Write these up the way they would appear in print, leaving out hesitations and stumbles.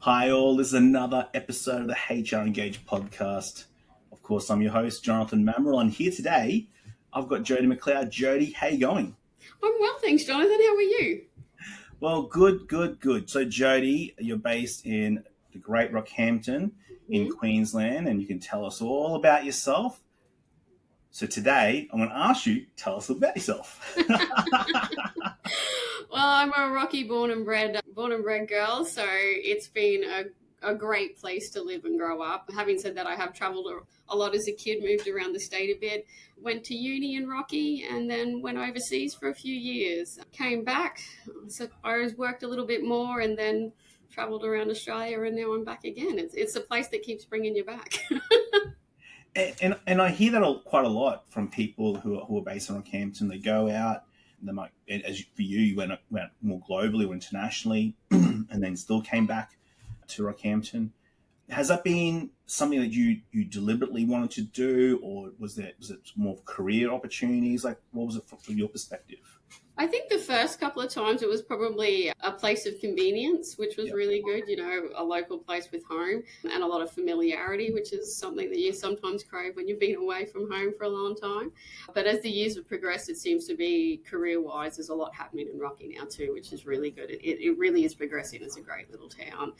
Hi all, this is another episode of the HR Engage podcast. Of course, I'm your host, Jonathan Mamaril, and here today, I've got Jodi McLeod. Jodi, how you going? I'm well, thanks, Jonathan. How are you? Well, good. So, Jodi, you're based in the Great Rockhampton in Queensland, and you can tell us all about yourself. So today, I'm going to ask you, tell us about yourself. Well, I'm a Rocky born and bred girl, so it's been a great place to live and grow up. Having said that, I have travelled a lot as a kid, moved around the state a bit, went to uni in Rocky, and then went overseas for a few years. Came back, so I worked a little bit more, and then travelled around Australia, and now I'm back again. It's a place that keeps bringing you back. And I hear that quite a lot from people who are based in Rockhampton. They go out, and they might, for you went more globally or internationally, and then still came back to Rockhampton. Has that been something that you deliberately wanted to do, or was it more career opportunities? Like, what was it from your perspective? I think the first couple of times it was probably a place of convenience, which was really good, a local place with home and a lot of familiarity, which is something that you sometimes crave when you've been away from home for a long time. But as the years have progressed, it seems to be career-wise, there's a lot happening in Rocky now too, which is really good. It really is progressing. It's a great little town.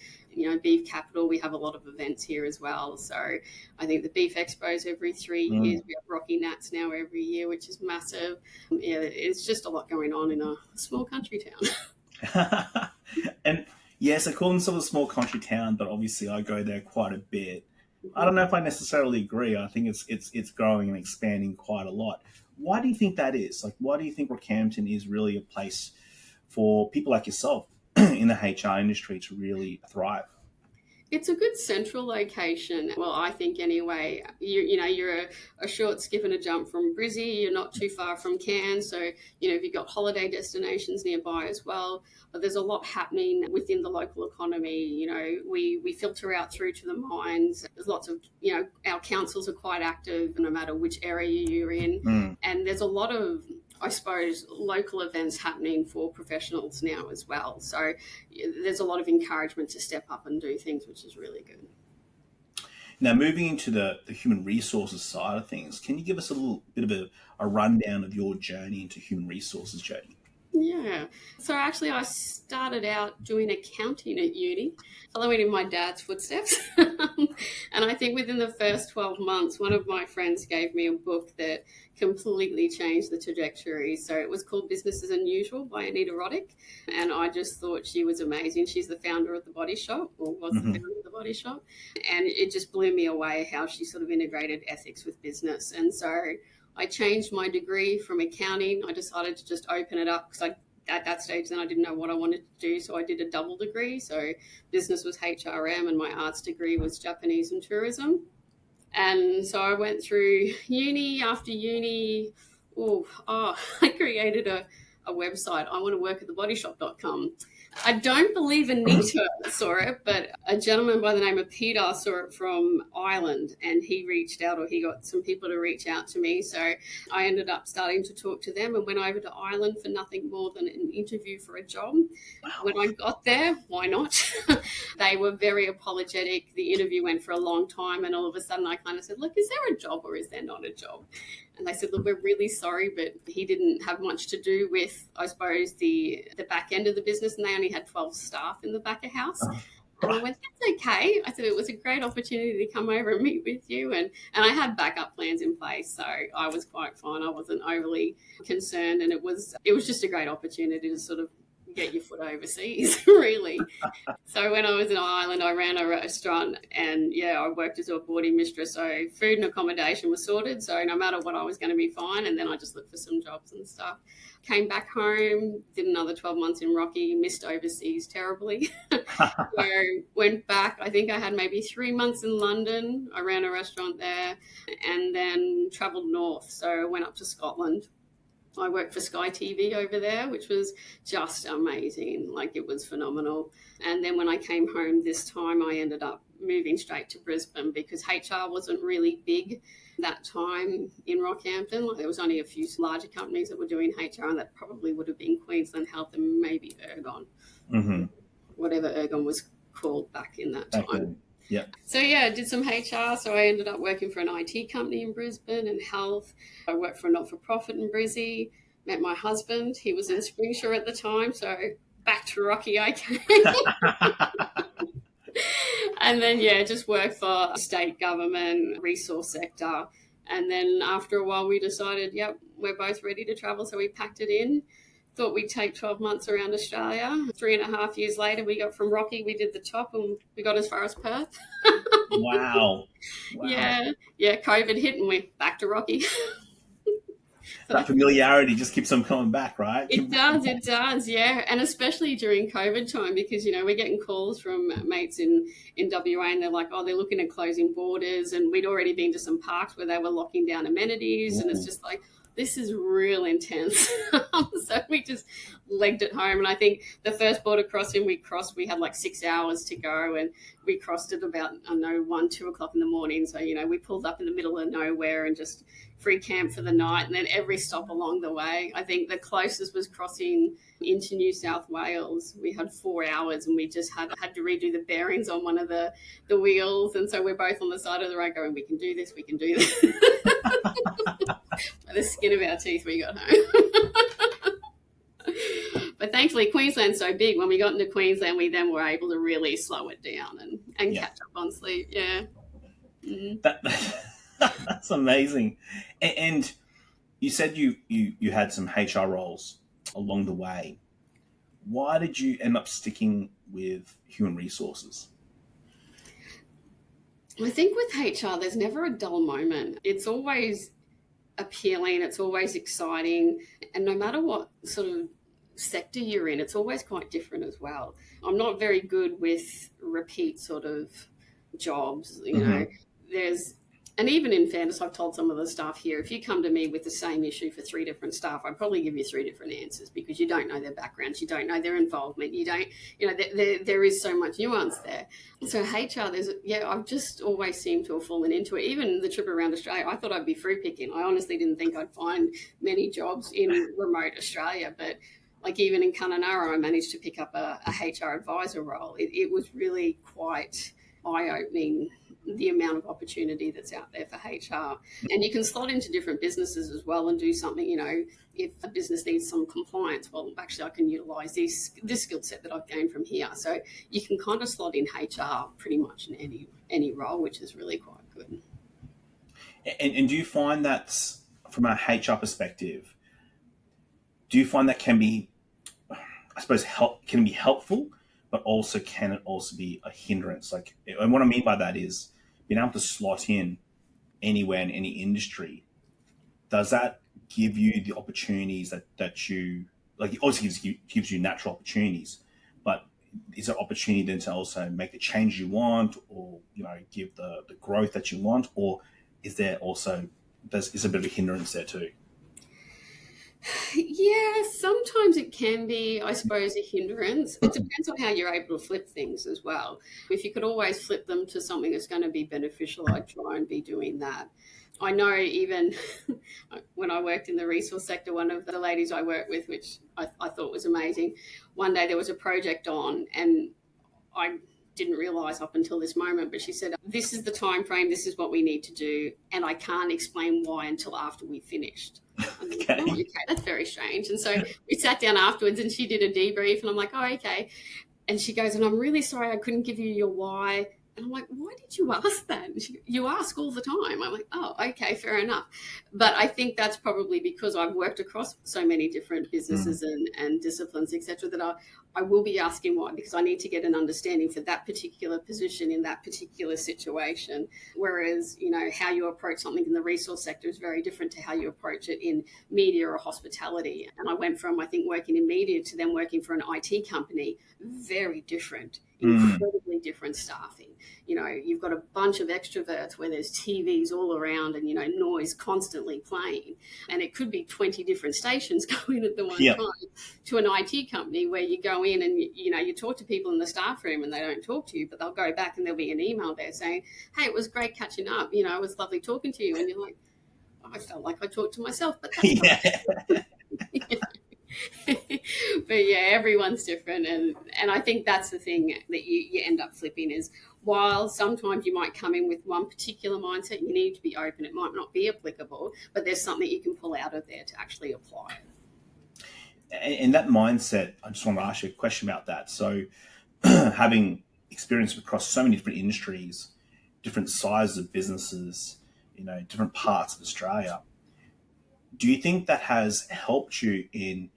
Beef capital, we have a lot of events here as well. So I think the Beef Expo's every 3 years. We have Rocky Nats now every year, which is massive. Yeah, it's just a lot going on in a small country town. And yes, I call themselves a small country town, but obviously I go there quite a bit. I don't know if I necessarily agree. I think it's growing and expanding quite a lot. Why do you think that is? Like, why do you think Rockhampton is really a place for people like yourself in the HR industry to really thrive? It's a good central location. Well, I think anyway. You're a short skip and a jump from Brizzy. You're not too far from Cairns. So, you've got holiday destinations nearby as well. But there's a lot happening within the local economy. We filter out through to the mines. There's lots of, our councils are quite active no matter which area you're in. And there's a lot of, I suppose, local events happening for professionals now as well. So there's a lot of encouragement to step up and do things, which is really good. Now, moving into the human resources side of things, can you give us a little bit of a rundown of your journey into human resources, Jodi? Yeah. So actually I started out doing accounting at uni, following in my dad's footsteps. And I think within the first 12 months, one of my friends gave me a book that completely changed the trajectory. So it was called Business as Unusual by Anita Roddick. And I just thought she was amazing. She's the founder of The Body Shop, or was the founder of The Body Shop. And it just blew me away how she sort of integrated ethics with business. And so I changed my degree from accounting. I decided to just open it up because at that stage then I didn't know what I wanted to do. So I did a double degree. So business was HRM and my arts degree was Japanese and tourism. And so I went through uni after uni. I created a website. I want to work at thebodyshop.com. I don't believe Anita saw it, but a gentleman by the name of Peter saw it from Ireland, and he reached out, or he got some people to reach out to me. So I ended up starting to talk to them and went over to Ireland for nothing more than an interview for a job. Wow. When I got there, why not? They were very apologetic. The interview went for a long time, and all of a sudden I kind of said, look, is there a job or is there not a job? And they said, look, we're really sorry, but he didn't have much to do with, I suppose, the back end of the business, and they only had 12 staff in the back of house. And I went, that's okay. I said, it was a great opportunity to come over and meet with you. And I had backup plans in place, so I was quite fine. I wasn't overly concerned, and it was just a great opportunity to sort of get your foot overseas, really. So when I was in Ireland, I ran a restaurant, and I worked as a boarding mistress. So food and accommodation was sorted. So no matter what, I was going to be fine. And then I just looked for some jobs and stuff. Came back home, did another 12 months in Rocky, missed overseas terribly. So went back. I think I had maybe 3 months in London. I ran a restaurant there, and then travelled north. So I went up to Scotland. I worked for Sky TV over there, which was just amazing. Like, it was phenomenal. And then when I came home this time, I ended up moving straight to Brisbane because HR wasn't really big that time in Rockhampton. Like, there was only a few larger companies that were doing HR, and that probably would have been Queensland Health and maybe Ergon. Whatever Ergon was called back in that Back time. then. Yeah. So yeah, I did some HR. So I ended up working for an IT company in Brisbane and health. I worked for a not-for-profit in Brizzy. Met my husband. He was in Springsure at the time. So back to Rocky I came. And then, yeah, just worked for state government, resource sector. And then after a while, we decided, yep, we're both ready to travel. So we packed it in. Thought we'd take 12 months around Australia. 3.5 years later, we got from Rocky, we did the top and we got as far as Perth. Wow. Yeah, COVID hit and we're back to Rocky. That familiarity just keeps them coming back, right? It does, yeah. And especially during COVID time, because, we're getting calls from mates in WA and they're like, oh, they're looking at closing borders. And we'd already been to some parks where they were locking down amenities. Ooh. And it's just like, this is real intense. So we just legged it home. And I think the first border crossing we had like 6 hours to go. And we crossed it about, 1, 2 o'clock in the morning. So, we pulled up in the middle of nowhere and just free camp for the night. And then every stop along the way, I think the closest was crossing into New South Wales. We had 4 hours and we just had to redo the bearings on one of the wheels. And so we're both on the side of the road going, we can do this. By the skin of our teeth we got home. But thankfully Queensland's so big. When we got into Queensland, we then were able to really slow it down and catch up on sleep. Yeah. Mm-hmm. That's amazing. And you said you had some HR roles along the way. Why did you end up sticking with human resources? I think with HR, there's never a dull moment. It's always appealing. It's always exciting. And no matter what sort of sector you're in, it's always quite different as well. I'm not very good with repeat sort of jobs, and even in fairness, I've told some of the staff here, if you come to me with the same issue for 3 different staff, I'd probably give you 3 different answers because you don't know their backgrounds, you don't know their involvement, you don't, there is so much nuance there. So HR, I've just always seemed to have fallen into it. Even the trip around Australia, I thought I'd be fruit picking. I honestly didn't think I'd find many jobs in remote Australia, but like even in Kununurra, I managed to pick up a HR advisor role. It was really quite eye-opening, the amount of opportunity that's out there for HR. And you can slot into different businesses as well and do something, if a business needs some compliance, well, actually I can utilise this skill set that I've gained from here. So you can kind of slot in HR pretty much in any role, which is really quite good. And do you find that from a HR perspective, do you find that can be, I suppose, can be helpful, but also can it also be a hindrance? Like, and what I mean by that is being able to slot in anywhere in any industry. Does that give you the opportunities that you like? It obviously gives you natural opportunities, but is there opportunity then to also make the change you want, or give the growth that you want, or is there also is a bit of a hindrance there too? Yeah, sometimes it can be, I suppose, a hindrance. It depends on how you're able to flip things as well. If you could always flip them to something that's going to be beneficial, I'd try and be doing that. I know even when I worked in the resource sector, one of the ladies I worked with, which I thought was amazing, one day there was a project on and I didn't realise up until this moment, but she said, this is the time frame, this is what we need to do, and I can't explain why until after we finished. Okay. Oh, okay, that's very strange. And so we sat down afterwards and she did a debrief and I'm like, oh, okay. And she goes, and I'm really sorry I couldn't give you your why. And I'm like, why did you ask that? And you ask all the time. I'm like, oh, okay, fair enough. But I think that's probably because I've worked across so many different businesses and disciplines, etc., that I will be asking why, because I need to get an understanding for that particular position in that particular situation. Whereas, how you approach something in the resource sector is very different to how you approach it in media or hospitality. And I went from, I think, working in media to then working for an IT company, very different, incredibly different staffing. You've got a bunch of extroverts where there's TVs all around and, noise constantly playing. And it could be 20 different stations going at the one time, to an IT company where you go in and, you talk to people in the staff room and they don't talk to you, but they'll go back and there'll be an email there saying, hey, it was great catching up. It was lovely talking to you. And you're like, oh, I felt like I talked to myself, but that's yeah. but But yeah, everyone's different. And I think that's the thing that you end up flipping is while sometimes you might come in with one particular mindset, you need to be open. It might not be applicable, but there's something you can pull out of there to actually apply it. And that mindset, I just want to ask you a question about that. So having experience across so many different industries, different sizes of businesses, different parts of Australia, do you think that has helped you in,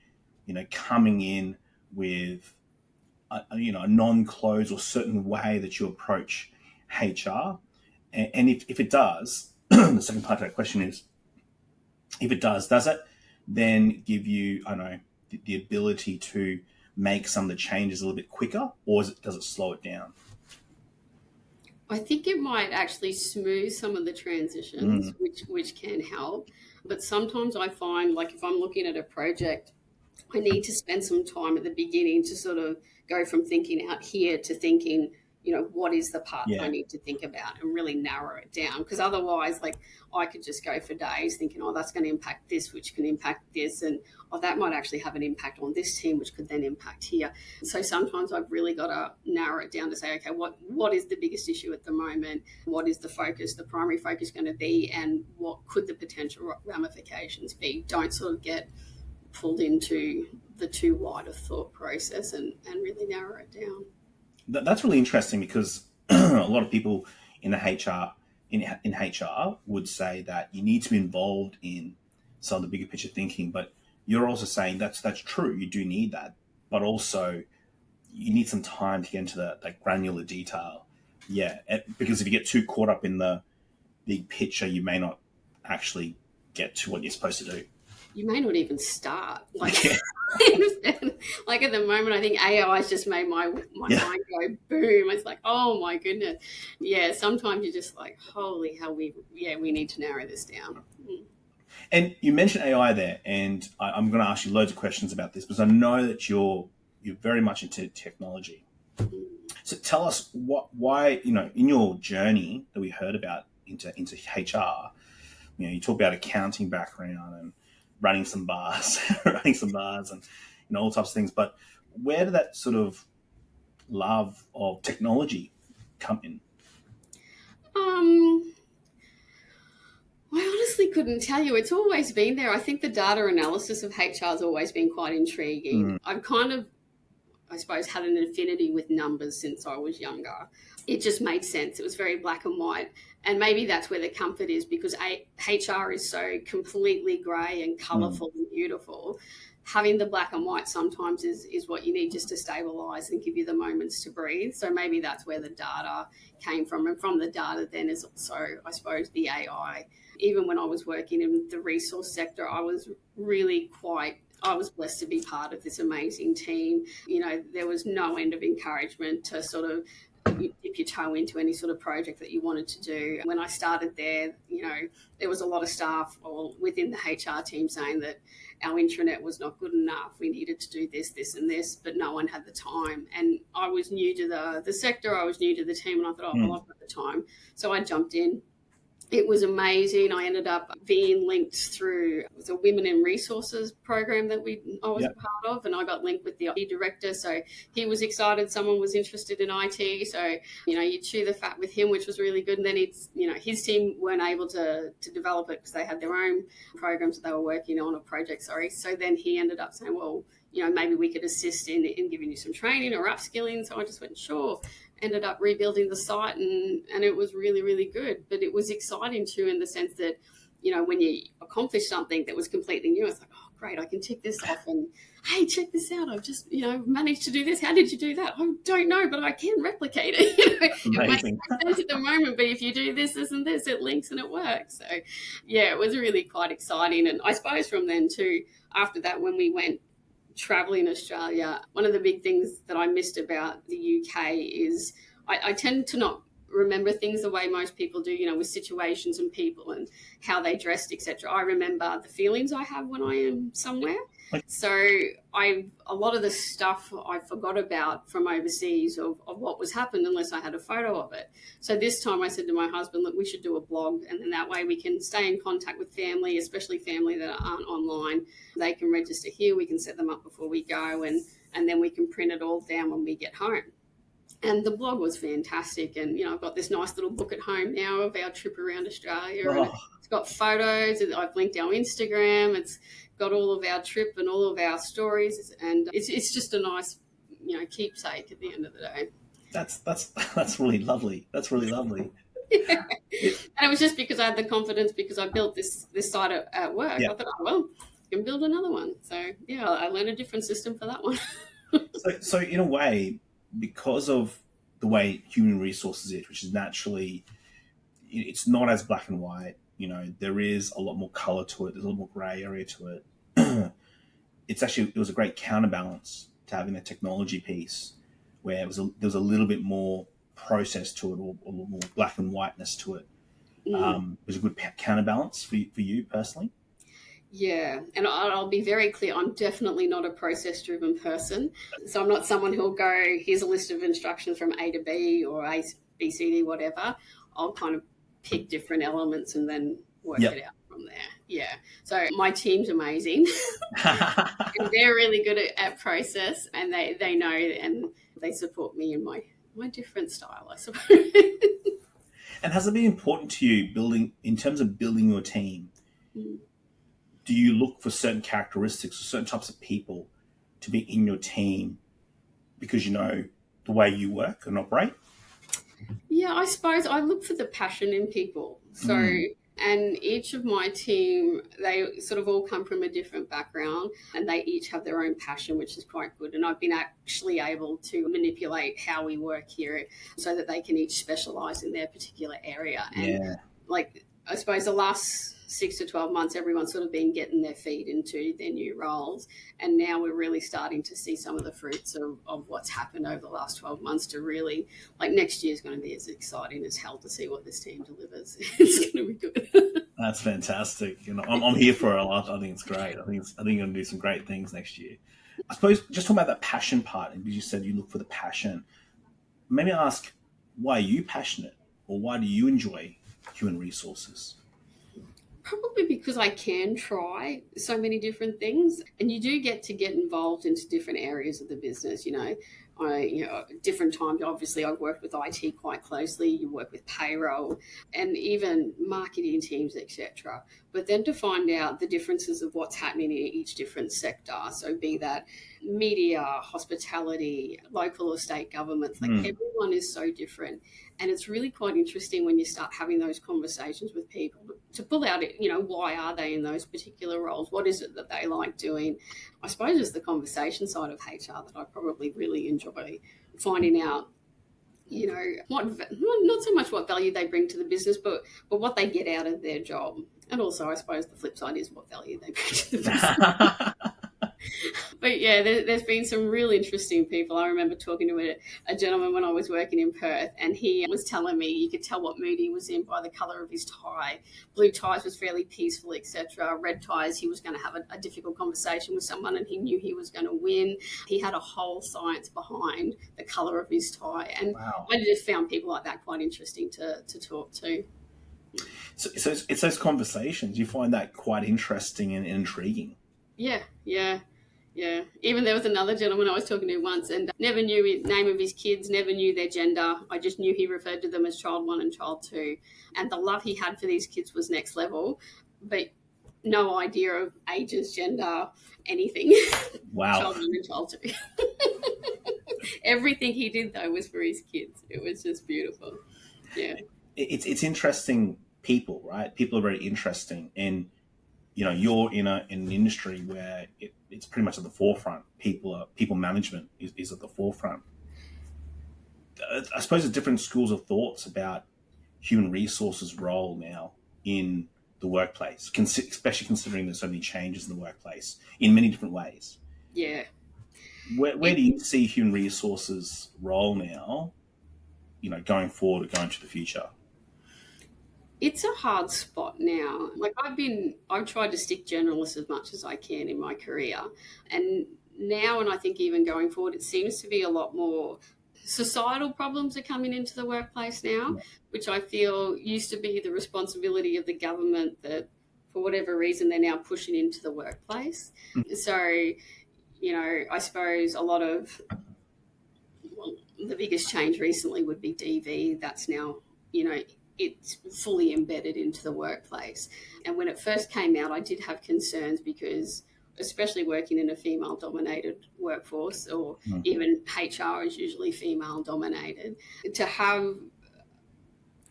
coming in with a non-closed or certain way that you approach HR? And if it does, the second part of that question is, if it does it then give you, the ability to make some of the changes a little bit quicker, or does it slow it down? I think it might actually smooth some of the transitions, which can help. But sometimes I find, like, if I'm looking at a project, I need to spend some time at the beginning to sort of go from thinking out here to thinking, what is the part that I need to think about and really narrow it down. Because otherwise, like, I could just go for days thinking, that's going to impact this, which can impact this. And, that might actually have an impact on this team, which could then impact here. So sometimes I've really got to narrow it down to say, okay, what is the biggest issue at the moment? What is the focus, the primary focus going to be? And what could the potential ramifications be? Don't sort of get pulled into the too wide a thought process and really narrow it down. That's really interesting because a lot of people in the HR in HR would say that you need to be involved in some of the bigger picture thinking, but you're also saying that's true. You do need that, but also you need some time to get into that granular detail. Yeah, because if you get too caught up in the big picture, you may not actually get to what you're supposed to do. You may not even start. Like at the moment, I think AI has just made my mind go boom. It's like, oh my goodness. Yeah, sometimes you're just like, holy hell, we need to narrow this down. And you mentioned AI there, and I'm going to ask you loads of questions about this because I know that you're very much into technology. So tell us why, in your journey that we heard about into HR, you talk about accounting background and running some bars and all types of things. But where did that sort of love of technology come in? I honestly couldn't tell you. It's always been there. I think the data analysis of HR has always been quite intriguing. I've kind of, I suppose, had an affinity with numbers since I was younger. It just made sense. It was very black and white. And maybe that's where the comfort is, because HR is so completely grey and colourful and beautiful. Having the black and white sometimes is what you need just to stabilise and give you the moments to breathe. So maybe that's where the data came from. And from the data then is also, I suppose, the AI. Even when I was working in the resource sector, I was blessed to be part of this amazing team. There was no end of encouragement to sort of dip your toe into any sort of project that you wanted to do. When I started there, there was a lot of staff within the HR team saying that our intranet was not good enough. We needed to do this, this and this, but no one had the time. And I was new to the sector. I was new to the team, and I thought, I've got the time. So I jumped in. It was amazing. I ended up being linked through the Women in Resources program that I was a part of, and I got linked with the IT director. So he was excited someone was interested in IT. So, you chew the fat with him, which was really good. And then his team weren't able to develop it because they had their own programs that they were working on, or projects, sorry. So then he ended up saying, well, maybe we could assist in giving you some training or upskilling. So I just went, sure. Ended up rebuilding the site, and it was really, really good. But it was exciting too, in the sense that, when you accomplish something that was completely new, it's like, oh, great, I can tick this off, and hey, check this out. I've just, managed to do this. How did you do that? I don't know, but I can replicate it. It makes no sense at the moment, but if you do this, this, and this, it links and it works. So, yeah, it was really quite exciting. And I suppose from then too, after that, when we went traveling Australia, one of the big things that I missed about the UK is I tend to not remember things the way most people do, with situations and people and how they dressed, etc. I remember the feelings I have when I am somewhere. So a lot of the stuff I forgot about from overseas of what was happened unless I had a photo of it. So this time I said to my husband, look, we should do a blog, and then that way we can stay in contact with family, especially family that aren't online. They can register here, we can set them up before we go, and then we can print it all down when we get home. And the blog was fantastic. And, I've got this nice little book at home now of our trip around Australia. And it's got photos. I've linked our Instagram. It's got all of our trip and all of our stories. And it's just a nice, keepsake at the end of the day. That's really lovely. That's really lovely. Yeah. And it was just because I had the confidence because I built this site at work. Yeah. I thought, I can build another one. So, yeah, I learned a different system for that one. So in a way, because of the way human resources is, which is naturally, it's not as black and white. There is a lot more color to it. There's a lot more gray area to it. It was a great counterbalance to having the technology piece, where there was a little bit more process to it, or a little more black and whiteness to it. It was a good counterbalance for you personally. Yeah, and I'll be very clear, I'm definitely not a process-driven person. So I'm not someone who'll go, here's a list of instructions from A to B or A, B, C, D, whatever. I'll kind of pick different elements and then work it out from there. Yeah, so my team's amazing. And they're really good at process, and they know and they support me in my different style, I suppose. And has it been important to you in terms of building your team? Do you look for certain characteristics or certain types of people to be in your team because the way you work and operate? Yeah, I suppose I look for the passion in people. So, and each of my team, they sort of all come from a different background and they each have their own passion, which is quite good. And I've been actually able to manipulate how we work here so that they can each specialise in their particular area. And I suppose the last 6 to 12 months, everyone's sort of been getting their feet into their new roles. And now we're really starting to see some of the fruits of what's happened over the last 12 months to really, next year is going to be as exciting as hell to see what this team delivers. It's going to be good. That's fantastic. I'm here for it a lot. I think it's great. I think you're going to do some great things next year. I suppose just talking about that passion part, and because you said you look for the passion, maybe ask, why are you passionate, or why do you enjoy human resources? Probably because I can try so many different things, and you do get involved into different areas of the business. Different times. Obviously, I've worked with IT quite closely. You work with payroll and even marketing teams, etc. But then to find out the differences of what's happening in each different sector, so be that media, hospitality, local or state governments, everyone is so different. And it's really quite interesting when you start having those conversations with people to pull out, why are they in those particular roles? What is it that they like doing? I suppose it's the conversation side of HR that I probably really enjoy, finding out, not so much what value they bring to the business, but what they get out of their job. And also, I suppose the flip side is what value they bring to the business. But yeah, there's been some real interesting people. I remember talking to a gentleman when I was working in Perth, and he was telling me you could tell what mood he was in by the colour of his tie. Blue ties was fairly peaceful, etc. Red ties, he was going to have a difficult conversation with someone and he knew he was going to win. He had a whole science behind the colour of his tie. And wow. I just found people like that quite interesting to talk to. So it's those conversations. You find that quite interesting and intriguing. Yeah. Even there was another gentleman I was talking to once and never knew the name of his kids, never knew their gender. I just knew he referred to them as child 1 and child 2. And the love he had for these kids was next level, but no idea of ages, gender, anything. Wow. Child 1 and child 2. Everything he did, though, was for his kids. It was just beautiful. Yeah. It's interesting people, right? People are very interesting. And you're in an industry where it's pretty much at the forefront. People management is at the forefront. I suppose there's different schools of thoughts about human resources role now in the workplace, especially considering there's so many changes in the workplace in many different ways. Yeah. Where do you see human resources role now going forward or going to the future? It's a hard spot now. Like I've tried to stick generalist as much as I can in my career. And now, and I think even going forward, it seems to be a lot more societal problems are coming into the workplace now, Yeah. which I feel used to be the responsibility of the government that for whatever reason they're now pushing into the workplace. So, I suppose a lot of, well, the biggest change recently would be DV. That's now, it's fully embedded into the workplace. And when it first came out, I did have concerns because, especially working in a female-dominated workforce, or even HR is usually female-dominated, to have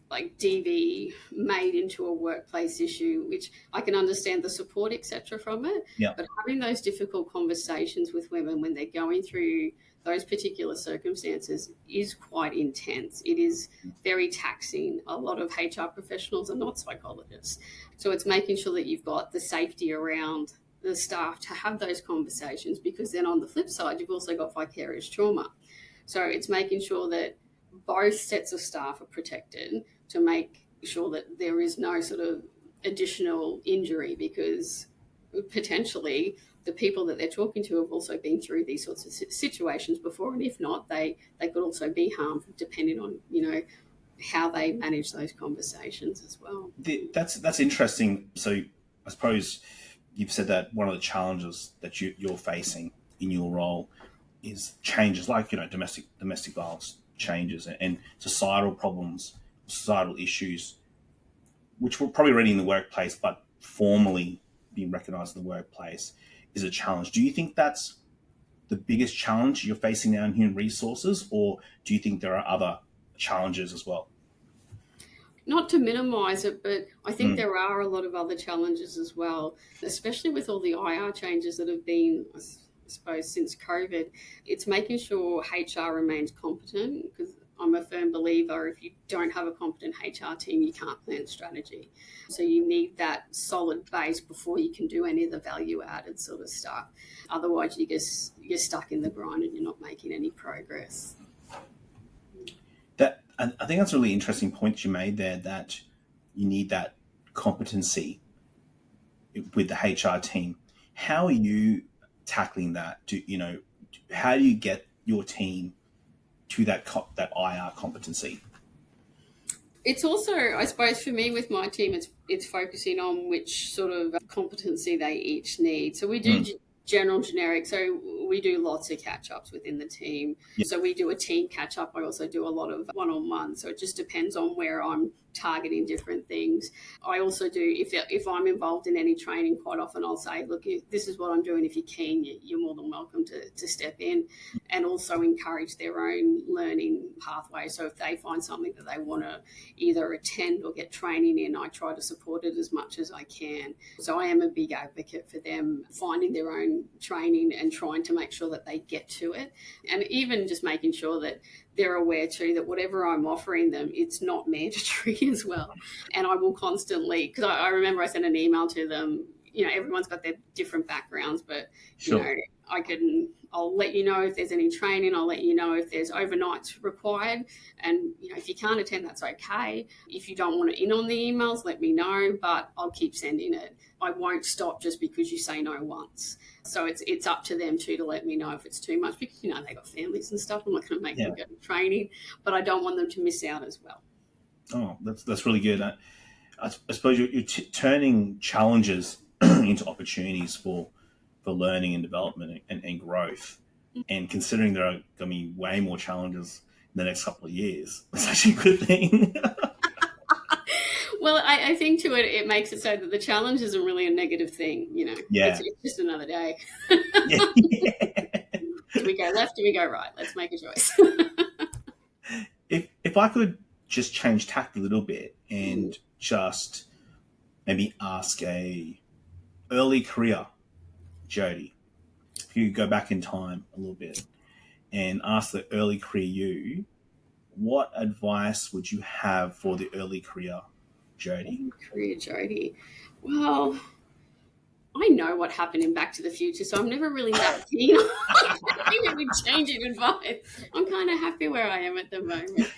like DV made into a workplace issue, which I can understand the support, etc. from it, but having those difficult conversations with women when they're going through those particular circumstances is quite intense. It is very taxing. A lot of HR professionals are not psychologists. So it's making sure that you've got the safety around the staff to have those conversations, because then on the flip side, you've also got vicarious trauma. So it's making sure that both sets of staff are protected to make sure that there is no sort of additional injury, because potentially the people that they're talking to have also been through these sorts of situations before, and if not, they could also be harmed depending on how they manage those conversations as well. That's interesting. So I suppose you've said that one of the challenges that you're facing in your role is changes like domestic violence changes and societal problems, societal issues, which were probably already in the workplace, but formally being recognised in the workplace is a challenge. Do you think that's the biggest challenge you're facing now in human resources, or do you think there are other challenges as well? Not to minimise it, but I think there are a lot of other challenges as well, especially with all the IR changes that have been, I suppose, since COVID. It's making sure HR remains competent, because I'm a firm believer if you don't have a competent HR team, you can't plan strategy. So you need that solid base before you can do any of the value-added sort of stuff. Otherwise, you're stuck in the grind and you're not making any progress. I think that's a really interesting point you made there, that you need that competency with the HR team. How are you tackling that? How do you get your team to that IR competency? It's also, I suppose, for me with my team, it's focusing on which sort of competency they each need. So we do generic. So we do lots of catch-ups within the team. Yep. So we do a team catch-up. I also do a lot of one-on-one. So it just depends on where I'm targeting different things. I also do, if I'm involved in any training, quite often I'll say, look, this is what I'm doing. If you're keen, you're more than welcome to step in, and also encourage their own learning pathway. So if they find something that they want to either attend or get training in, I try to support it as much as I can. So I am a big advocate for them finding their own training and trying to make sure that they get to it. And even just making sure that they're aware too that whatever I'm offering them, it's not mandatory as well. And I will constantly, because I remember I sent an email to them, everyone's got their different backgrounds, but, sure. I'll let you know if there's any training. I'll let you know if there's overnights required. And, if you can't attend, that's okay. If you don't want it in on the emails, let me know, but I'll keep sending it. I won't stop just because you say no once. So it's up to them too to let me know if it's too much, because, they got families and stuff. I'm not going to make them go to training, but I don't want them to miss out as well. Oh, that's really good. I suppose you're turning challenges into opportunities for learning and development and growth. And considering there are going to be way more challenges in the next couple of years, it's actually a good thing. Well, I think to it makes it so that the challenge isn't really a negative thing, Yeah. It's just another day. Yeah. Do we go left? Do we go right? Let's make a choice. If I could just change tack a little bit and just maybe ask a early career Jodi, if you go back in time a little bit and ask the early career you, what advice would you have for the early career Jodi? Career Jodi. Well, I know what happened in Back to the Future, so I'm never really that keen on seem to be changing advice. I'm kind of happy where I am at the moment.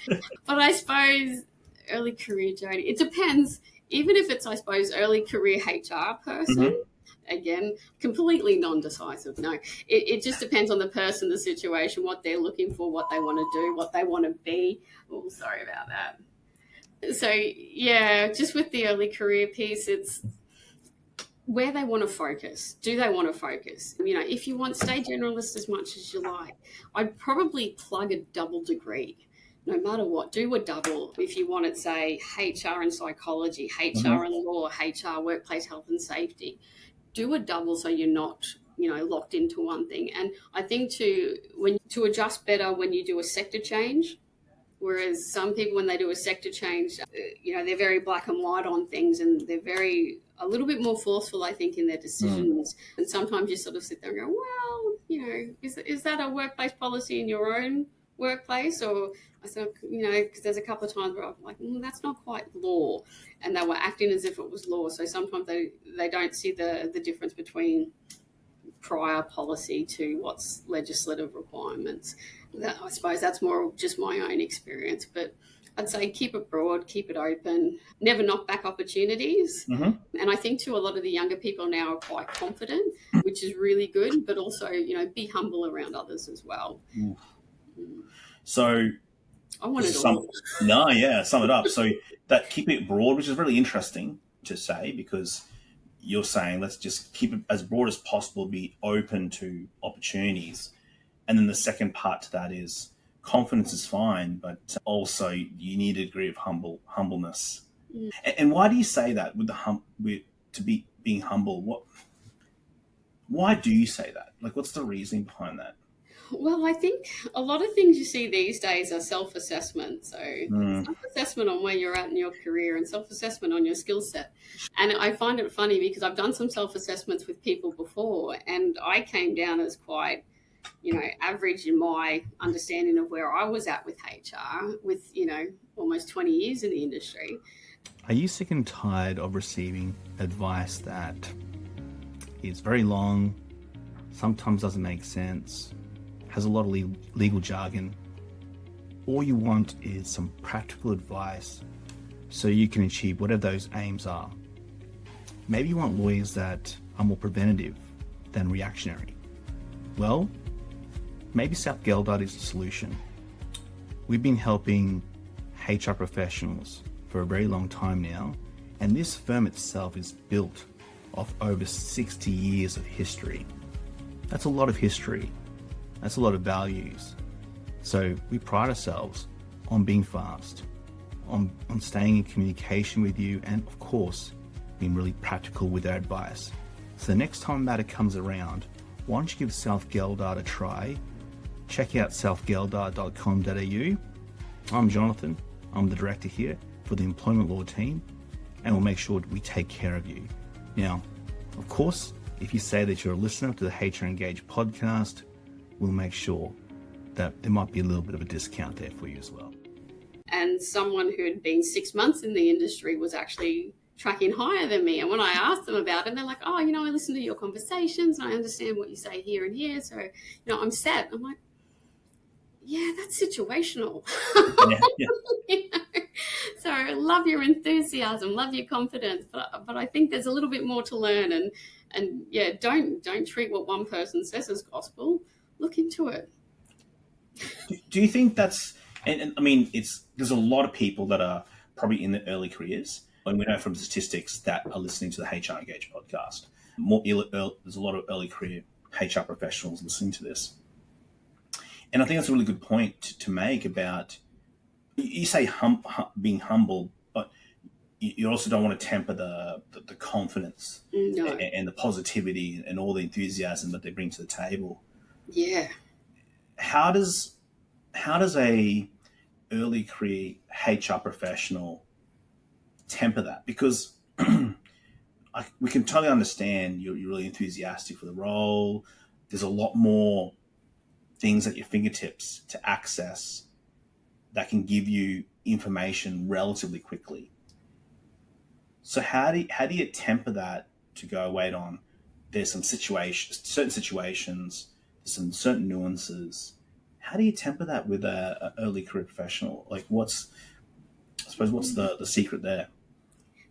But I suppose early career, Jodi, it depends. Even if it's, I suppose, early career HR person, again, completely non-decisive. No, it just depends on the person, the situation, what they're looking for, what they want to do, what they want to be. Oh, sorry about that. So, yeah, just with the early career piece, it's where they want to focus. Do they want to focus? You know, if you want, stay generalist as much as you like. I'd probably plug a double degree. No matter what, do a double. If you want it, say, HR and psychology, HR and law, HR, workplace health and safety, do a double so you're not, you know, locked into one thing. And I think to adjust better when you do a sector change, whereas some people, when they do a sector change, you know, they're very black and white on things, and they're a little bit more forceful, I think, in their decisions. And sometimes you sort of sit there and go, well, you know, is that a workplace policy in your own workplace? Or I said, you know, because there's a couple of times where I'm like, that's not quite law, and they were acting as if it was law. So sometimes they don't see the difference between prior policy to what's legislative requirements. I suppose that's more just my own experience, but I'd say keep it broad, keep it open, never knock back opportunities. And I think too, a lot of the younger people now are quite confident, which is really good, but also, you know, be humble around others as well. So I want to sum it up. So that keep it broad, which is really interesting to say, because you're saying let's just keep it as broad as possible, be open to opportunities. And then the second part to that is confidence is fine, but also you need a degree of humbleness. And why do you say that with being humble? Why do you say that? Like, what's the reasoning behind that? Well, I think a lot of things you see these days are self-assessment. So self-assessment on where you're at in your career and self-assessment on your skill set. And I find it funny because I've done some self-assessments with people before, and I came down as quite, you know, average in my understanding of where I was at with HR, with, you know, almost 20 years in the industry. Are you sick and tired of receiving advice that is very long, sometimes doesn't make sense, has a lot of legal jargon? All you want is some practical advice so you can achieve whatever those aims are. Maybe you want lawyers that are more preventative than reactionary. Well, maybe South Geldart is the solution. We've been helping HR professionals for a very long time now, and this firm itself is built off over 60 years of history. That's a lot of history. That's a lot of values. So we pride ourselves on being fast, on staying in communication with you, and of course, being really practical with our advice. So the next time a matter comes around, why don't you give South Geldart a try? Check out southgeldart.com.au. I'm Jonathan. I'm the director here for the employment law team, and we'll make sure we take care of you. Now, of course, if you say that you're a listener to the HR Engage podcast, we'll make sure that there might be a little bit of a discount there for you as well. And someone who had been 6 months in the industry was actually tracking higher than me. And when I asked them about it, they're like, oh, you know, I listen to your conversations and I understand what you say here and here. So, you know, I'm set. I'm like, yeah, that's situational. Yeah. You know? So I love your enthusiasm, love your confidence, but I think there's a little bit more to learn. And yeah, don't treat what one person says as gospel. Look into it. Do you think that's, and I mean, there's a lot of people that are probably in the early careers, and we know from statistics that are listening to the HR Engage podcast. There's a lot of early career HR professionals listening to this. And I think that's a really good point to make about, you say being humble, but you also don't want to temper the confidence and the positivity and all the enthusiasm that they bring to the table. Yeah. How does a early career HR professional temper that? Because we can totally understand you're really enthusiastic for the role. There's a lot more things at your fingertips to access that can give you information relatively quickly. So how do you temper that to go, wait on, there's some certain situations, some certain nuances. How do you temper that with a early career professional? Like, what's the secret there?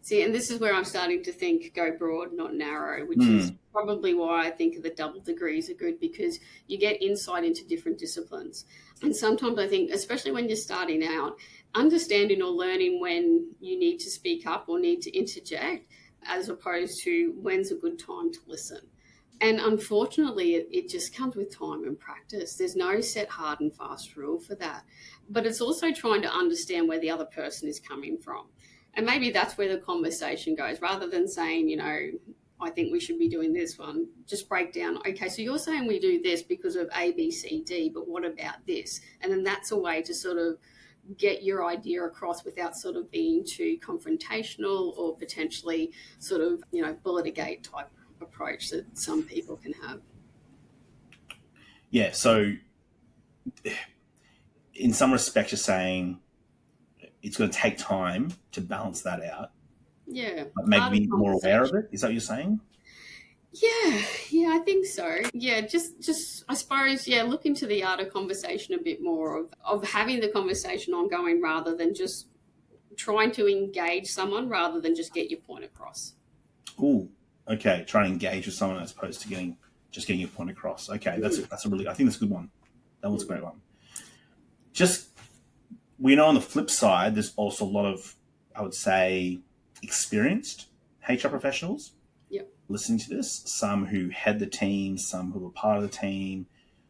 See, and this is where I'm starting to think go broad, not narrow, which is probably why I think the double degrees are good, because you get insight into different disciplines. And sometimes I think, especially when you're starting out, understanding or learning when you need to speak up or need to interject, as opposed to when's a good time to listen. And unfortunately, it just comes with time and practice. There's no set hard and fast rule for that. But it's also trying to understand where the other person is coming from. And maybe that's where the conversation goes, rather than saying, I think we should be doing this one. Just break down, okay, so you're saying we do this because of A, B, C, D, but what about this? And then that's a way to sort of get your idea across without sort of being too confrontational or potentially sort of, bullet-a-gate type approach that some people can have. Yeah, so in some respects you're saying it's going to take time to balance that out. Yeah. But maybe be more aware of it. Is that what you're saying? Yeah, I think so. Yeah, just I suppose, look into the art of conversation a bit more, of having the conversation ongoing rather than just trying to engage someone rather than just get your point across. Ooh, okay. Try and engage with someone as opposed to getting your point across. Okay, that's a really, I think that's a good one. That was a great one. Just, we know on the flip side, there's also a lot of, I would say, experienced HR professionals listening to this. Some who head the team, some who are part of the team,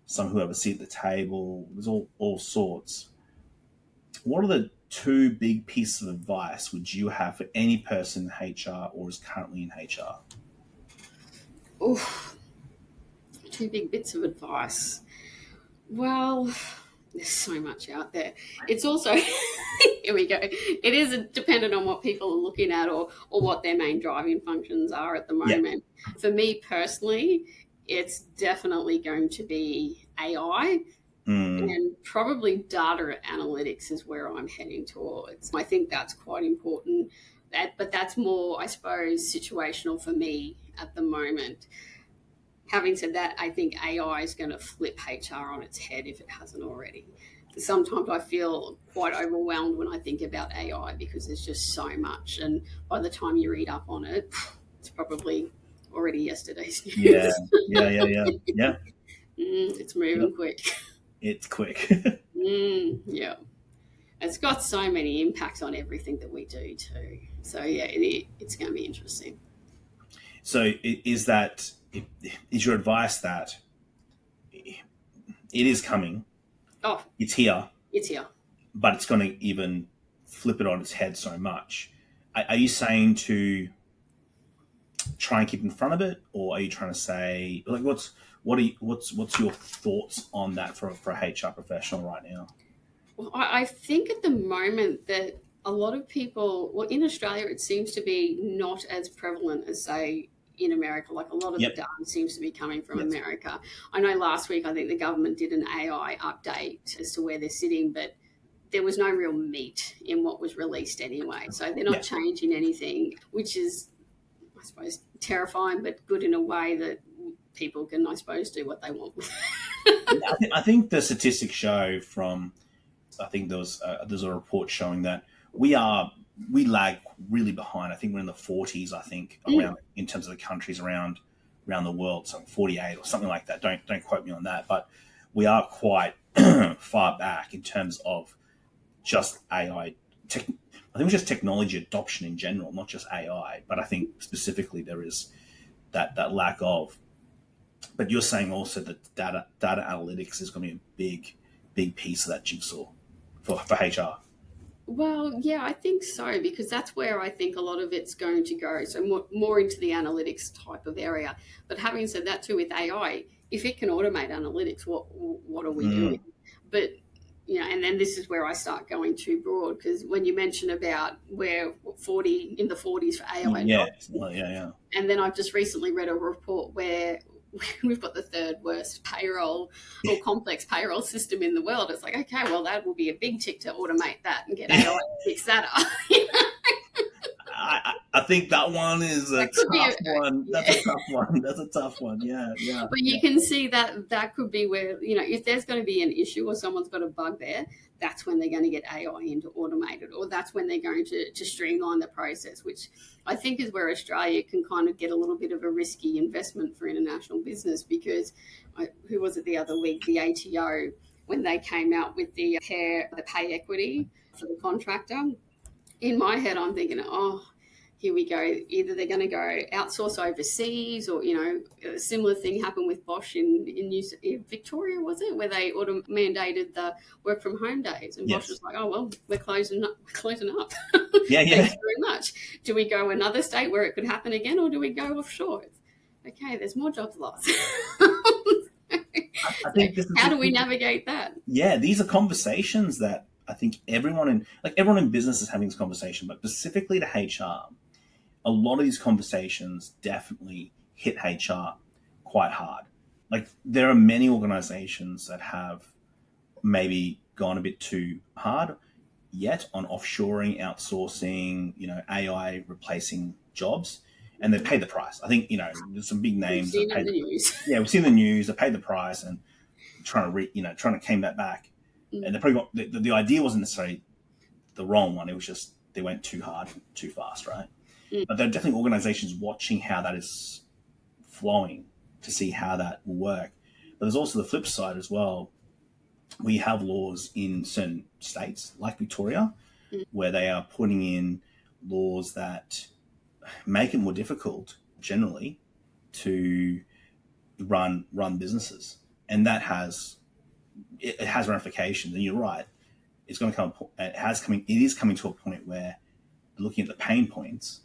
some who have a seat at the table. There's all sorts. What are the two big pieces of advice would you have for any person in HR or is currently in HR? Oof. Two big bits of advice. Well, there's so much out there. It's also, here we go. It is dependent on what people are looking at or what their main driving functions are at the moment. Yeah. For me personally, it's definitely going to be AI and probably data analytics is where I'm heading towards. I think that's quite important, but that's more, I suppose, situational for me at the moment. Having said that, I think AI is going to flip HR on its head if it hasn't already. Sometimes I feel quite overwhelmed when I think about AI because there's just so much. And by the time you read up on it, it's probably already yesterday's news. Yeah. It's moving quick. It's quick. Yeah. It's got so many impacts on everything that we do too. So, it's going to be interesting. So is your advice that it is coming? Oh, it's here. It's here. But it's going to even flip it on its head so much. Are you saying to try and keep in front of it, or are you trying to say, like, what's your thoughts on that for a HR professional right now? Well, I think at the moment that a lot of people, well, in Australia, it seems to be not as prevalent as, say, in America. Like a lot of the data seems to be coming from America. I know last week, I think the government did an AI update as to where they're sitting, but there was no real meat in what was released anyway. So they're not changing anything, which is, I suppose, terrifying, but good in a way that people can, I suppose, do what they want with it. I think the statistics show I think there's a report showing that we lag really behind. I think we're in the 40s, I think, around in terms of the countries around the world, so 48 or something like that. Don't quote me on that, but we are quite far back in terms of just AI. I think it's just technology adoption in general, not just AI, but I think specifically there is that lack of. But you're saying also that data analytics is going to be a big piece of that jigsaw for HR. Well, yeah, I think so, because that's where I think a lot of it's going to go. So more into the analytics type of area. But having said that too, with AI, if it can automate analytics, what are we doing? But, and then this is where I start going too broad, because when you mention about where in the 40s for AI. Yeah. And then I've just recently read a report where we've got the third worst payroll or complex payroll system in the world. It's like, okay, well, that will be a big tick to automate that and get AI to fix that up. I think that one is a That could be tough one. That's a tough one. That's a tough one. Yeah. But you can see that could be where, if there's going to be an issue or someone's got a bug there, that's when they're going to get AI in to automate it, or that's when they're going to streamline the process, which I think is where Australia can kind of get a little bit of a risky investment for international business, because who was it the other week, the ATO, when they came out with the pay equity for the contractor. In my head, I'm thinking, here we go. Either they're going to go outsource overseas, or, a similar thing happened with Bosch in Victoria, was it, where they mandated the work from home days, and Bosch was like, oh well, we're closing up. Yeah. Thanks very much. Do we go another state where it could happen again, or do we go offshore? Okay, there's more jobs lost. I think how do we navigate that? Yeah, these are conversations that I think everyone in business is having this conversation, but specifically to HR, a lot of these conversations definitely hit HR quite hard. Like, there are many organizations that have maybe gone a bit too hard yet on offshoring, outsourcing, AI replacing jobs, and they pay the price. I think, there's some big names. We've seen in the news. Yeah, we've seen the news. They paid the price and trying to claim that back. And they probably got the idea wasn't necessarily the wrong one. It was just they went too hard, too fast, right? But there are definitely organizations watching how that is flowing to see how that will work. But there's also the flip side as well. We have laws in certain states, like Victoria, where they are putting in laws that make it more difficult, generally, to run businesses, and that has ramifications. And you're right; it's going to come. It is coming to a point where looking at the pain points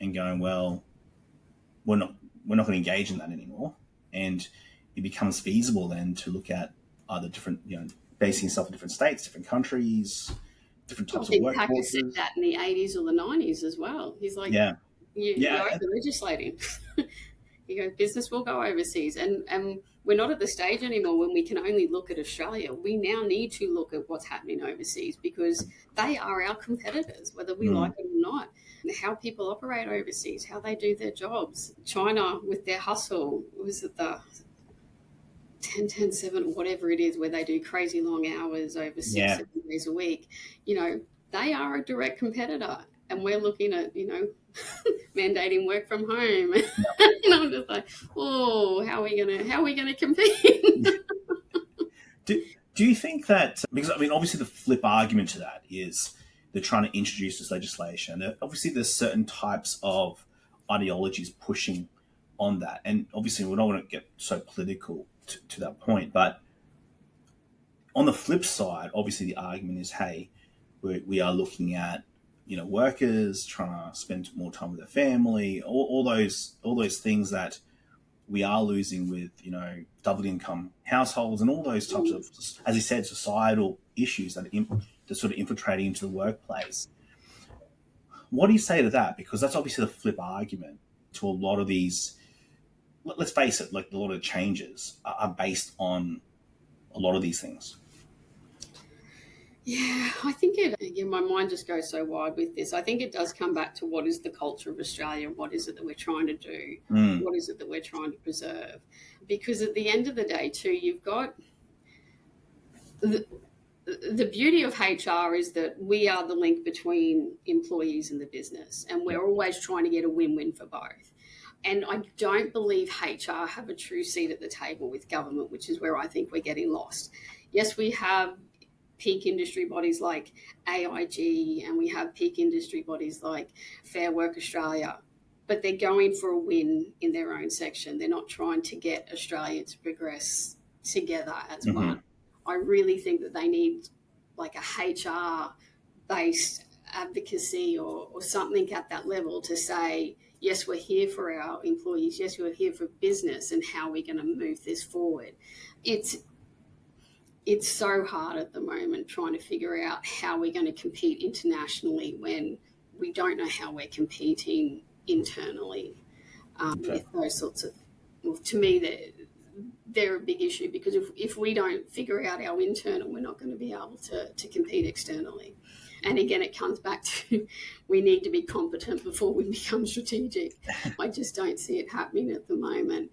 and going, well, we're not going to engage in that anymore, and it becomes feasible then to look at other different, basing yourself in different states, different countries, different types of workforces. Packer said that in the 80s or the 90s as well. He's like, you're over-legislating. You go, business will go overseas. And we're not at the stage anymore when we can only look at Australia. We now need to look at what's happening overseas, because they are our competitors, whether we like it or not. How people operate overseas, how they do their jobs. China with their hustle, was it the 10-10-7, whatever it is, where they do crazy long hours over 6-7 days a week. They are a direct competitor, and we're looking at, mandating work from home. And I'm just like, how are we gonna compete? Do you think that, because obviously the flip argument to that is they're trying to introduce this legislation. Obviously there's certain types of ideologies pushing on that, and obviously we're not going to get so political to that point, but on the flip side, obviously the argument is, hey, we are looking at workers trying to spend more time with their family, all those things that we are losing with double income households and all those types of, as you said, societal issues that are sort of infiltrating into the workplace. What do you say to that? Because that's obviously the flip argument to a lot of these. Let's face it, like a lot of changes are based on a lot of these things. Yeah, I think my mind just goes so wide with this. I think it does come back to what is the culture of Australia, what is it that we're trying to do, what is it that we're trying to preserve. Because at the end of the day, too, you've got the beauty of HR is that we are the link between employees and the business, and we're always trying to get a win-win for both. And I don't believe HR have a true seat at the table with government, which is where I think we're getting lost. Yes, we have peak industry bodies like AIG, and we have peak industry bodies like Fair Work Australia, but they're going for a win in their own section. They're not trying to get Australia to progress together as one. I really think that they need like a HR-based advocacy or something at that level to say, yes, we're here for our employees. Yes, we're here for business, and how we're going to move this forward. It's so hard at the moment trying to figure out how we're going to compete internationally when we don't know how we're competing internally with those sorts of, well, to me, they're a big issue, because if we don't figure out our internal, we're not going to be able to compete externally. And again, it comes back to we need to be competent before we become strategic. I just don't see it happening at the moment.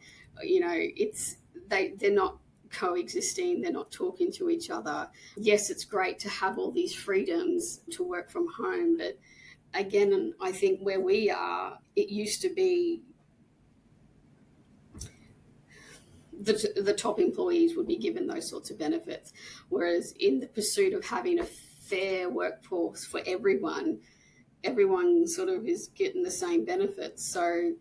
They're not coexisting, they're not talking to each other. Yes, it's great to have all these freedoms to work from home, but again, I think where we are, it used to be the top employees would be given those sorts of benefits, whereas in the pursuit of having a fair workforce for everyone sort of is getting the same benefits. So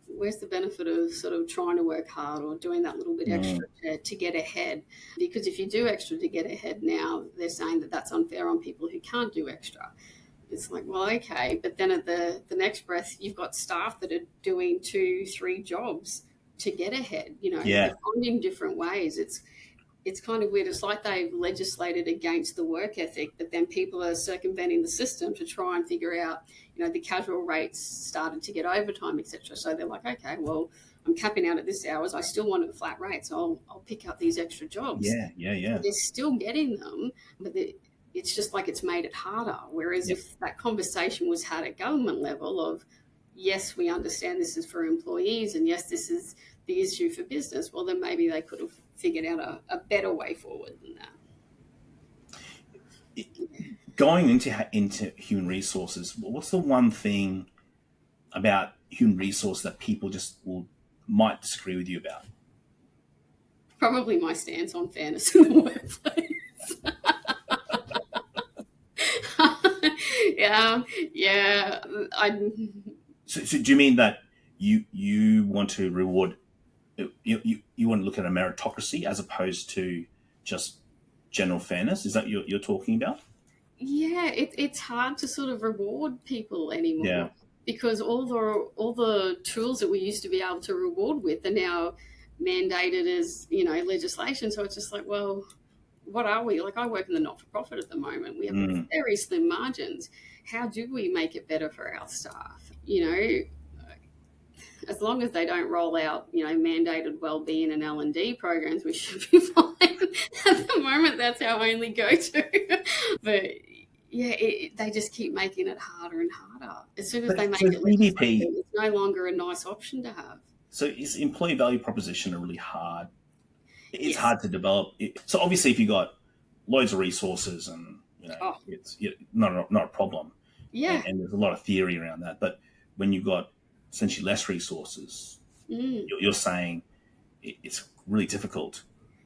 where's the benefit of sort of trying to work hard or doing that little bit extra to get ahead? Because if you do extra to get ahead now, they're saying that that's unfair on people who can't do extra. It's like, well, okay, but then at the next breath, you've got staff that are doing 2-3 jobs to get ahead. They're finding different ways. It's kind of weird. It's like they've legislated against the work ethic, but then people are circumventing the system to try and figure out, the casual rates started to get overtime, etc. So they're like, okay, well, I'm capping out at this hours. I still want a flat rate, so I'll pick up these extra jobs. Yeah. They're still getting them, but it's just like it's made it harder. Whereas if that conversation was had at government level of, yes, we understand this is for employees, and yes, this is the issue for business, well, then maybe they could have figured out a better way forward than that. Going into human resources, what's the one thing about human resource that people just might disagree with you about? Probably my stance on fairness in the workplace. So do you mean that you want to reward? You want to look at a meritocracy as opposed to just general fairness? Is that you're talking about? Yeah, it's hard to sort of reward people anymore because all the tools that we used to be able to reward with are now mandated as legislation. So it's just like, well, what are we? Like, I work in the not-for-profit at the moment. We have very slim margins. How do we make it better for our staff? As long as they don't roll out, mandated wellbeing and L&D programs, we should be fine. At the moment, that's our only go-to. But they just keep making it harder and harder. As soon as they make it legislative, it's no longer a nice option to have. So is employee value proposition a really hard? It's hard to develop. So obviously, if you got loads of resources and it's not a problem. Yeah, and there's a lot of theory around that. But when you've got essentially less resources, you're saying it's really difficult.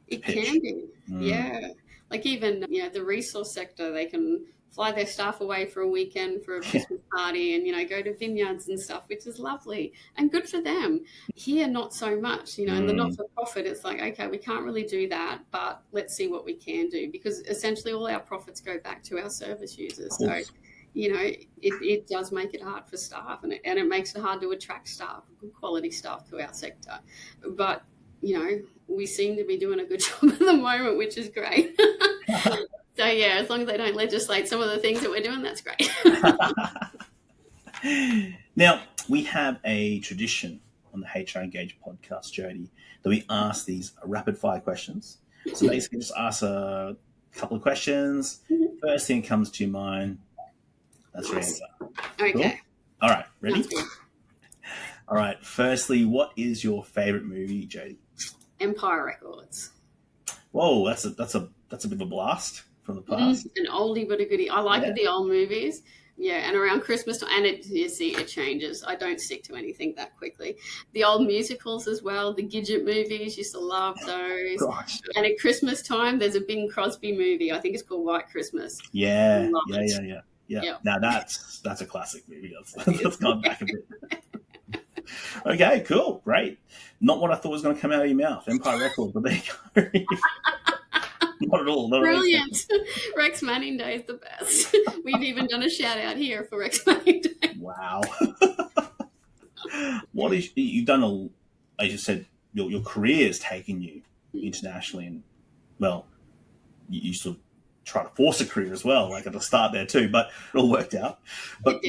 It can be, yeah. Like even the resource sector, they can fly their staff away for a weekend for a Christmas party and go to vineyards and stuff, which is lovely and good for them. Here, not so much. In the not-for-profit, it's like, okay, we can't really do that, but let's see what we can do, because essentially all our profits go back to our service users. So it does make it hard for staff, and it makes it hard to attract staff, good quality staff to our sector. But, we seem to be doing a good job at the moment, which is great. So, as long as they don't legislate some of the things that we're doing, that's great. Now, we have a tradition on the HR Engage podcast, Jodi, that we ask these rapid-fire questions. So basically just ask a couple of questions. First thing that comes to your mind, that's your answer. Okay. Cool? All right, ready? All right. Firstly, what is your favorite movie, Jodi? Empire Records. Whoa, that's a bit of a blast from the past. An oldie but a goodie. I like the old movies. Yeah, and around Christmas time, and it changes. I don't stick to anything that quickly. The old musicals as well, the Gidget movies, used to love those. Gosh. And at Christmas time, there's a Bing Crosby movie. I think it's called White Christmas. Yeah. Now that's a classic movie. Let's go back a bit. Okay, cool, great. Not what I thought was going to come out of your mouth. Empire Records, but there you go. Not at all. Brilliant. Rex Manning Day is the best. We've even done a shout out here for Rex Manning Day. Wow. You've done as you said, your career has taken you internationally, and you sort of try to force a career as well, like at the start there too, but it all worked out. But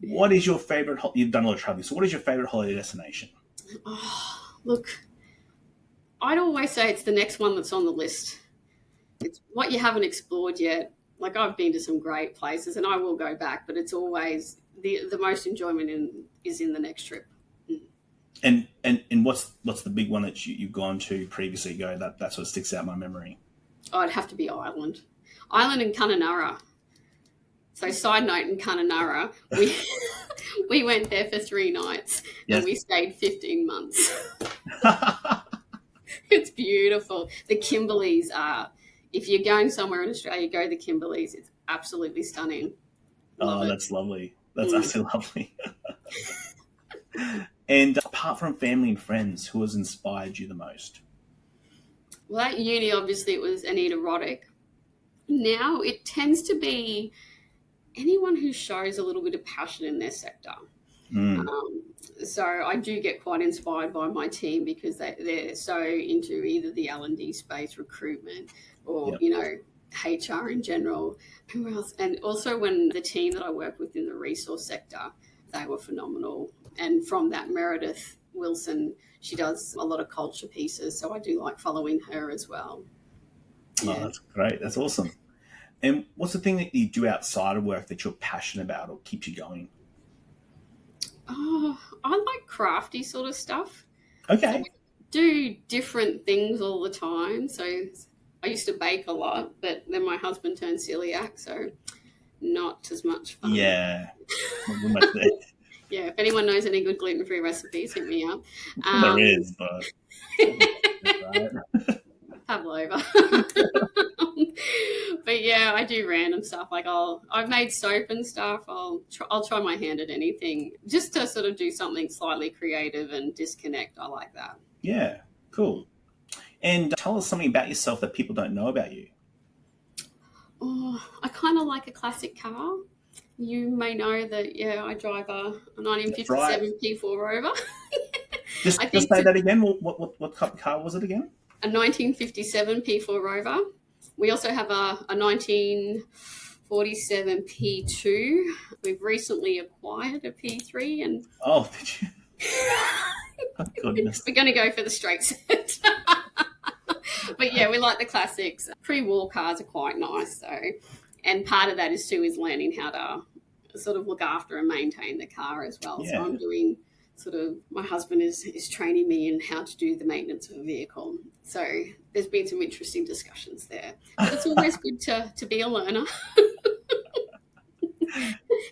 what is your favorite? You've done a lot of traveling, so what is your favorite holiday destination? Oh, look, I'd always say it's the next one that's on the list. It's what you haven't explored yet. Like, I've been to some great places and I will go back, but it's always the most enjoyment is in the next trip. And what's the big one that you've gone to previously? That sort of sticks out in my memory. Oh, it'd have to be Ireland and Kununurra. So, side note, in Kununurra, we went there for 3 nights. Yes. And we stayed 15 months. It's beautiful. The Kimberleys are, if you're going somewhere in Australia, go to the Kimberleys. It's absolutely stunning. That's lovely. That's absolutely lovely. And apart from family and friends, who has inspired you the most? Well, at uni, obviously, it was Anita Roddick. Now it tends to be anyone who shows a little bit of passion in their sector. So I do get quite inspired by my team because they're so into either the L&D space, recruitment, or, HR in general. Who else? And also when the team that I work with in the resource sector, they were phenomenal. And from that, Meredith Wilson, she does a lot of culture pieces, so I do like following her as well. Yeah. Oh, that's great. That's awesome. And what's the thing that you do outside of work that you're passionate about or keeps you going? Oh, I like crafty sort of stuff. Okay. So I do different things all the time. So I used to bake a lot, but then my husband turned celiac, so not as much fun. Yeah. Yeah, if anyone knows any good gluten-free recipes, hit me up. There is, but... Pavlova. But yeah, I do random stuff. Like I've made soap and stuff. I'll try my hand at anything just to sort of do something slightly creative and disconnect. I like that. Yeah, cool. And tell us something about yourself that people don't know about you. Oh, I kind of like a classic car. You may know that, I drive a 1957 P4 Rover. Just say that again. What car was it again? A 1957 P4 Rover. We also have a 1947 P2. We've recently acquired a P3. And oh, did you? Oh, goodness. We're going to go for the straight set. But yeah, we like the classics. Pre-war cars are quite nice, though. And part of that is learning how to sort of look after and maintain the car as well. Yeah. So I'm doing my husband is training me in how to do the maintenance of a vehicle. So there's been some interesting discussions there. But it's always good to be a learner.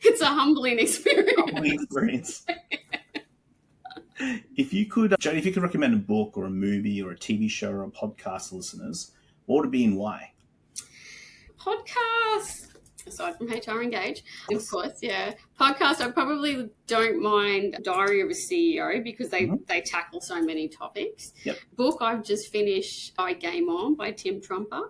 It's a humbling experience. If you could, Jodi, recommend a book or a movie or a TV show or a podcast to listeners, what would it be and why? Podcast, aside from HR Engage, of course, yeah. Podcast, I probably don't mind Diary of a CEO because they tackle so many topics. Yep. Book, I've just finished by Game On by Tim Trumpeter.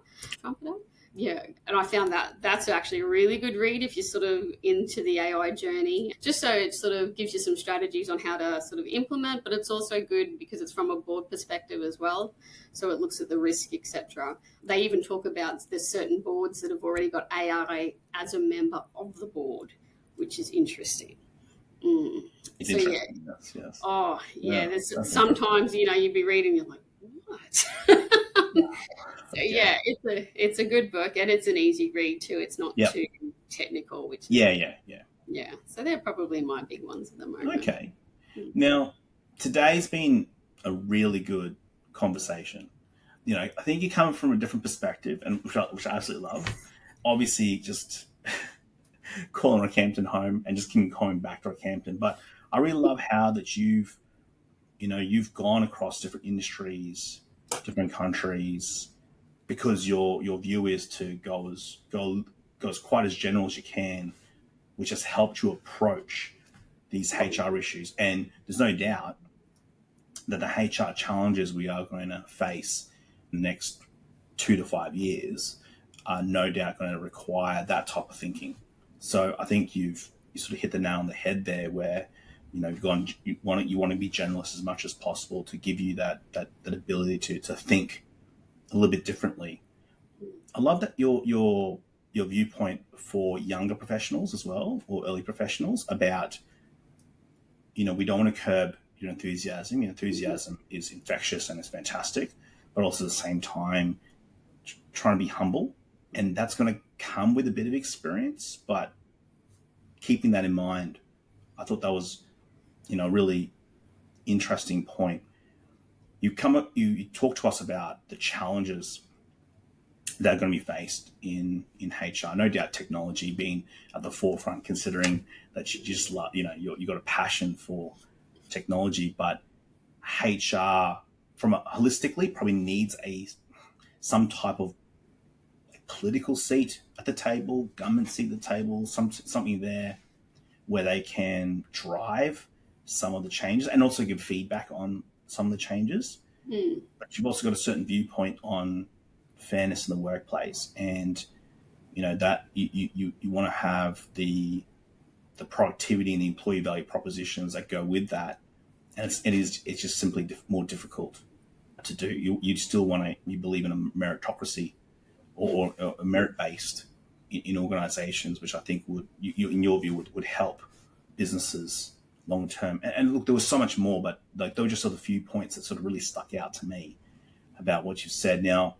Yeah, and I found that's actually a really good read if you're sort of into the AI journey, just so it sort of gives you some strategies on how to sort of implement, but it's also good because it's from a board perspective as well. So it looks at the risk, etc. They even talk about there's certain boards that have already got AI as a member of the board, which is interesting. It's interesting. Yes. Oh, yeah. There's sometimes, you'd be reading, you're like, what? So yeah, it's a good book and it's an easy read too. It's not too technical, which yeah. So they're probably my big ones at the moment. Okay. Now, today's been a really good conversation. I think you're coming from a different perspective, and which I absolutely love. Obviously, just calling Rockhampton home and just coming back to Rockhampton, but I really love how that you've gone across different industries, different countries, because your view is to go as quite as general as you can, which has helped you approach these HR issues. And there's no doubt that the HR challenges we are going to face in the next 2 to 5 years are no doubt going to require that type of thinking. So I think you sort of hit the nail on the head there, where you want to be generalist as much as possible to give you that ability to think a little bit differently. I love that your viewpoint for younger professionals as well, or early professionals, about we don't want to curb your enthusiasm. Your enthusiasm is infectious and it's fantastic, but also at the same time trying to be humble And that's going to come with a bit of experience, but keeping that in mind, I thought that was, a really interesting point. You talk to us about the challenges that are going to be faced in HR. No doubt technology being at the forefront, considering that you just love, you've got a passion for technology, but HR holistically probably needs some type of political seat at the table, government seat at the table, something there where they can drive some of the changes and also give feedback on some of the changes. But you've also got a certain viewpoint on fairness in the workplace, and that you want to have the productivity and the employee value propositions that go with that, and it's just simply more difficult to do. You still you believe in a meritocracy or a merit-based in organizations, which I think would, in your view, would help businesses long term. And look, there was so much more, but like there were just sort of a few points that sort of really stuck out to me about what you said. Now,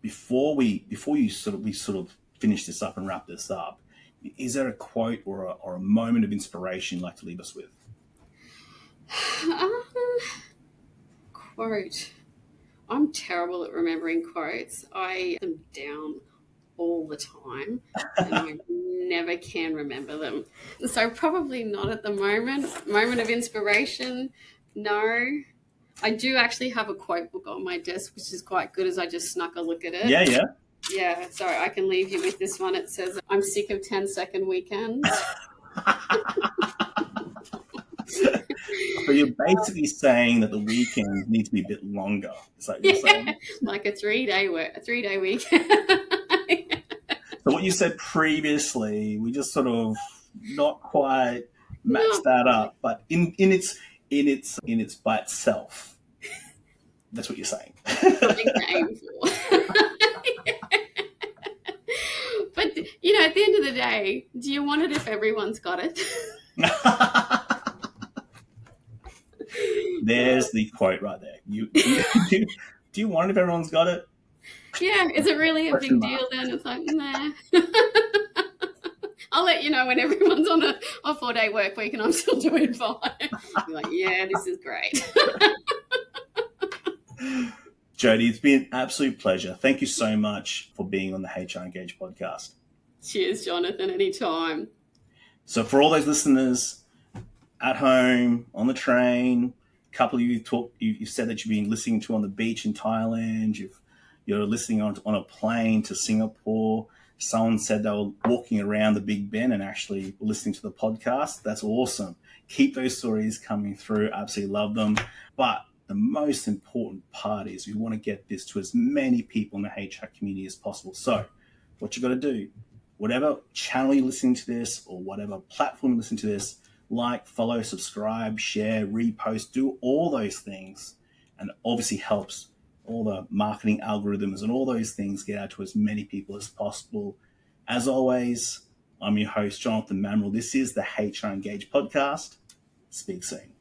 before we sort of finish this up and wrap this up, is there a quote or a moment of inspiration you'd like to leave us with? Quote. I'm terrible at remembering quotes. I am down all the time and I never can remember them. So probably not at the moment. Moment of inspiration, no. I do actually have a quote book on my desk, which is quite good as I just snuck a look at it. Yeah. Yeah, so I can leave you with this one. It says, I'm sick of 10-second weekends. So you're basically saying that the weekends need to be a bit longer. Is that what you're saying? Like a 3-day weekend. So what you said previously, we just sort of not quite matched that up, but in its by itself, that's what you're saying. Something to aim for. But at the end of the day, do you want it if everyone's got it? There's the quote right there. Do you want it if everyone's got it? Yeah, is it really a big deal then? It's like, nah. I'll let you know when everyone's on a 4-day work week and I'm still doing fine. Be like, yeah, this is great. Jodi, it's been an absolute pleasure. Thank you so much for being on the HR Engage podcast. Cheers, Jonathan, anytime. So for all those listeners at home, on the train, a couple of you've said that you've been listening to on the beach in Thailand, you're listening on a plane to Singapore. Someone said they were walking around the Big Ben and actually listening to the podcast. That's awesome. Keep those stories coming through. Absolutely love them. But the most important part is we want to get this to as many people in the HR community as possible. So what you got to do, whatever channel you're listening to this or whatever platform you listen to this, like, follow, subscribe, share, repost, do all those things, and obviously helps all the marketing algorithms and all those things get out to as many people as possible. As always, I'm your host, Jonathan Mamaril. This is the HR Engage podcast. Speak soon.